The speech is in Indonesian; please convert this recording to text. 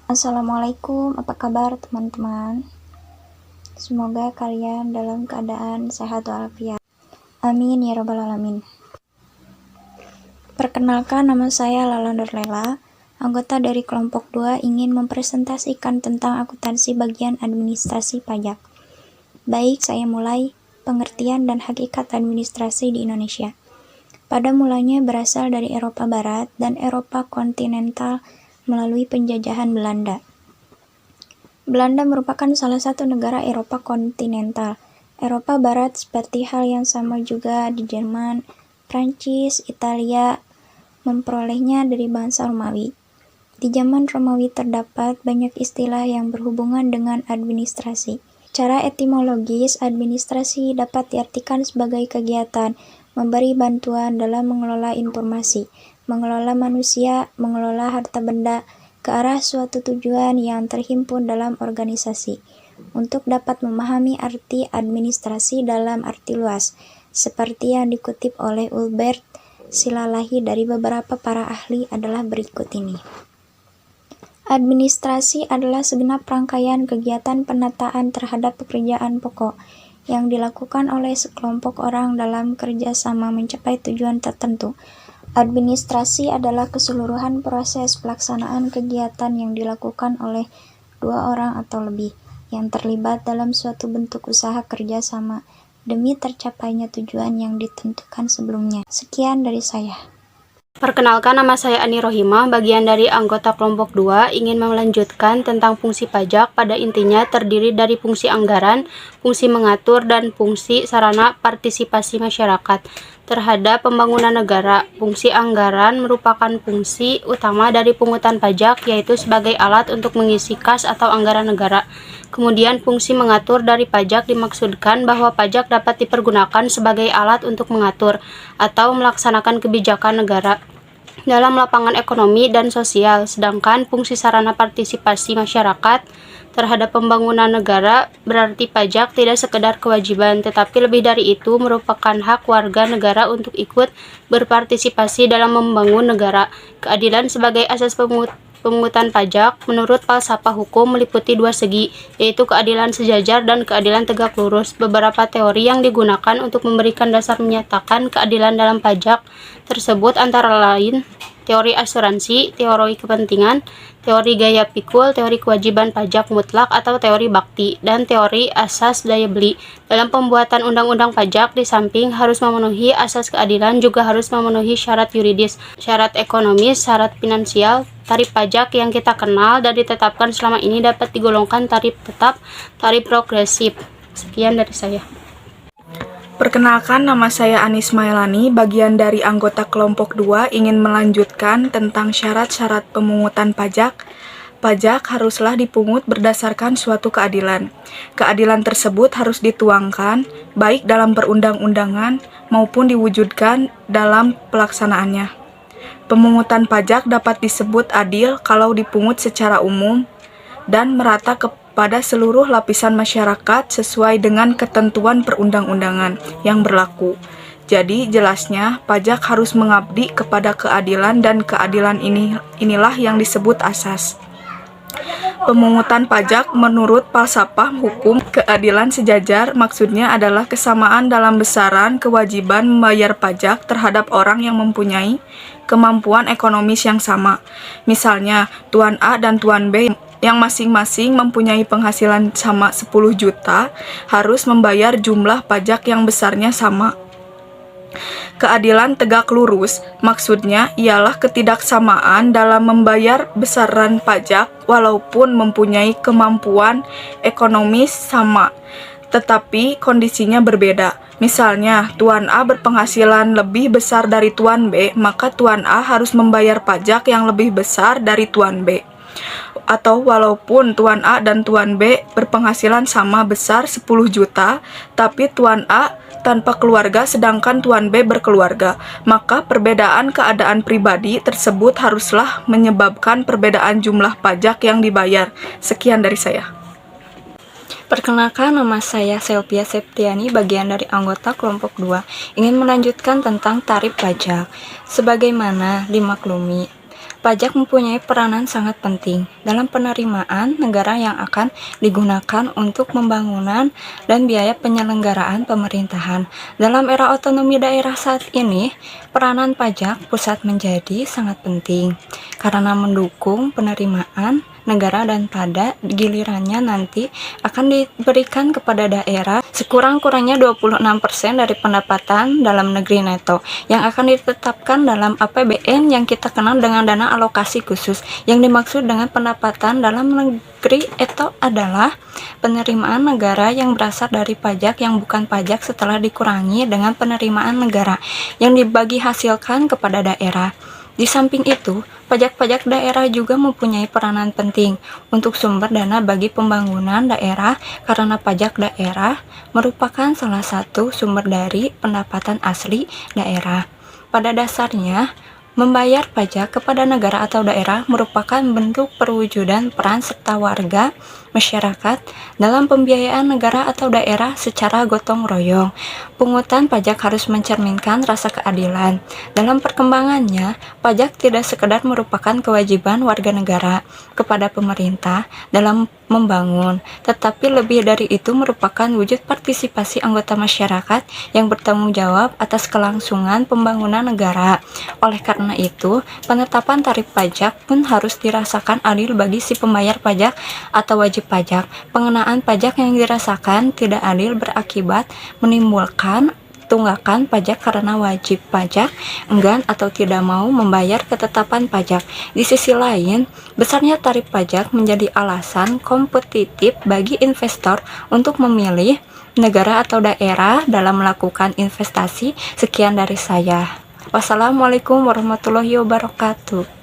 Assalamualaikum, apa kabar teman-teman? Semoga kalian dalam keadaan sehat walafiat. Amin ya rabbal alamin. Perkenalkan, nama saya Lala Nurlela, anggota dari kelompok 2 ingin mempresentasikan tentang akuntansi bagian administrasi pajak. Baik, saya mulai. Pengertian dan hakikat administrasi di Indonesia. Pada mulanya berasal dari Eropa Barat dan Eropa kontinental melalui penjajahan Belanda. Belanda merupakan salah satu negara Eropa kontinental. Eropa Barat seperti hal yang sama juga di Jerman, Prancis, Italia memperolehnya dari bangsa Romawi. Di zaman Romawi terdapat banyak istilah yang berhubungan dengan administrasi. Secara etimologis, administrasi dapat diartikan sebagai kegiatan memberi bantuan dalam mengelola informasi, mengelola manusia, mengelola harta benda, ke arah suatu tujuan yang terhimpun dalam organisasi. Untuk dapat memahami arti administrasi dalam arti luas, seperti yang dikutip oleh Ulbert Silalahi dari beberapa para ahli adalah berikut ini. Administrasi adalah segenap rangkaian kegiatan penataan terhadap pekerjaan pokok yang dilakukan oleh sekelompok orang dalam kerjasama mencapai tujuan tertentu. Administrasi adalah keseluruhan proses pelaksanaan kegiatan yang dilakukan oleh 2 orang atau lebih yang terlibat dalam suatu bentuk usaha kerjasama demi tercapainya tujuan yang ditentukan sebelumnya. Sekian dari saya. Perkenalkan, nama saya Ani Rohimah, bagian dari anggota kelompok 2, ingin melanjutkan tentang fungsi pajak. Pada intinya terdiri dari fungsi anggaran, fungsi mengatur, dan fungsi sarana partisipasi masyarakat terhadap pembangunan negara. Fungsi anggaran merupakan fungsi utama dari pungutan pajak, yaitu sebagai alat untuk mengisi kas atau anggaran negara. Kemudian fungsi mengatur dari pajak dimaksudkan bahwa pajak dapat dipergunakan sebagai alat untuk mengatur atau melaksanakan kebijakan negara dalam lapangan ekonomi dan sosial. Sedangkan fungsi sarana partisipasi masyarakat terhadap pembangunan negara berarti pajak tidak sekedar kewajiban, tetapi lebih dari itu merupakan hak warga negara untuk ikut berpartisipasi dalam membangun negara. Keadilan sebagai asas pemungutan pajak menurut falsafah hukum meliputi 2 segi, yaitu keadilan sejajar dan keadilan tegak lurus. Beberapa teori yang digunakan untuk memberikan dasar menyatakan keadilan dalam pajak tersebut antara lain teori asuransi, teori kepentingan, teori gaya pikul, teori kewajiban pajak mutlak atau teori bakti, dan teori asas daya beli. Dalam pembuatan undang-undang pajak, di samping harus memenuhi asas keadilan, juga harus memenuhi syarat yuridis, syarat ekonomis, syarat finansial. Tarif pajak yang kita kenal dan ditetapkan selama ini dapat digolongkan tarif tetap, tarif progresif. Sekian dari saya. Perkenalkan, nama saya Anis Mailani, bagian dari anggota kelompok 2 ingin melanjutkan tentang syarat-syarat pemungutan pajak. Pajak haruslah dipungut berdasarkan suatu keadilan. Keadilan tersebut harus dituangkan baik dalam perundang-undangan maupun diwujudkan dalam pelaksanaannya. Pemungutan pajak dapat disebut adil kalau dipungut secara umum dan merata pada seluruh lapisan masyarakat sesuai dengan ketentuan perundang-undangan yang berlaku. Jadi jelasnya pajak harus mengabdi kepada keadilan dan keadilan inilah yang disebut asas. Pemungutan pajak menurut falsafah hukum keadilan sejajar maksudnya adalah kesamaan dalam besaran kewajiban membayar pajak terhadap orang yang mempunyai kemampuan ekonomis yang sama. Misalnya, Tuan A dan Tuan B yang masing-masing mempunyai penghasilan sama 10 juta harus membayar jumlah pajak yang besarnya sama. Keadilan tegak lurus maksudnya ialah ketidaksamaan dalam membayar besaran pajak walaupun mempunyai kemampuan ekonomis sama, tetapi kondisinya berbeda. Misalnya, Tuan A berpenghasilan lebih besar dari Tuan B, maka Tuan A harus membayar pajak yang lebih besar dari Tuan B. Atau walaupun Tuan A dan Tuan B berpenghasilan sama besar 10 juta, tapi Tuan A tanpa keluarga sedangkan Tuan B berkeluarga, maka perbedaan keadaan pribadi tersebut haruslah menyebabkan perbedaan jumlah pajak yang dibayar. Sekian dari saya. Perkenalkan, nama saya Selvia Septiani, bagian dari anggota kelompok 2, ingin melanjutkan tentang tarif pajak. Sebagaimana dimaklumi, Pajak mempunyai peranan sangat penting dalam penerimaan negara yang akan digunakan untuk pembangunan dan biaya penyelenggaraan pemerintahan. Dalam era otonomi daerah saat ini, peranan pajak pusat menjadi sangat penting karena mendukung penerimaan negara dan pada gilirannya nanti akan diberikan kepada daerah sekurang-kurangnya 26% dari pendapatan dalam negeri neto yang akan ditetapkan dalam APBN yang kita kenal dengan dana alokasi khusus. Yang dimaksud dengan pendapatan dalam negeri itu adalah penerimaan negara yang berasal dari pajak yang bukan pajak setelah dikurangi dengan penerimaan negara yang dibagi hasilkan kepada daerah. Di samping itu, pajak-pajak daerah juga mempunyai peranan penting untuk sumber dana bagi pembangunan daerah karena pajak daerah merupakan salah satu sumber dari pendapatan asli daerah. Pada dasarnya, membayar pajak kepada negara atau daerah merupakan bentuk perwujudan peran serta warga masyarakat dalam pembiayaan negara atau daerah secara gotong royong. Pungutan pajak harus mencerminkan rasa keadilan. Dalam perkembangannya, pajak tidak sekedar merupakan kewajiban warga negara kepada pemerintah dalam membangun, tetapi lebih dari itu merupakan wujud partisipasi anggota masyarakat yang bertanggung jawab atas kelangsungan pembangunan negara. Oleh karena itu, penetapan tarif pajak pun harus dirasakan adil bagi si pembayar pajak atau wajib pajak. Pengenaan pajak yang dirasakan tidak adil berakibat menimbulkan tunggakan pajak karena wajib pajak enggan atau tidak mau membayar ketetapan pajak. Di sisi lain, besarnya tarif pajak menjadi alasan kompetitif bagi investor untuk memilih negara atau daerah dalam melakukan investasi. Sekian dari saya. Wassalamualaikum warahmatullahi wabarakatuh.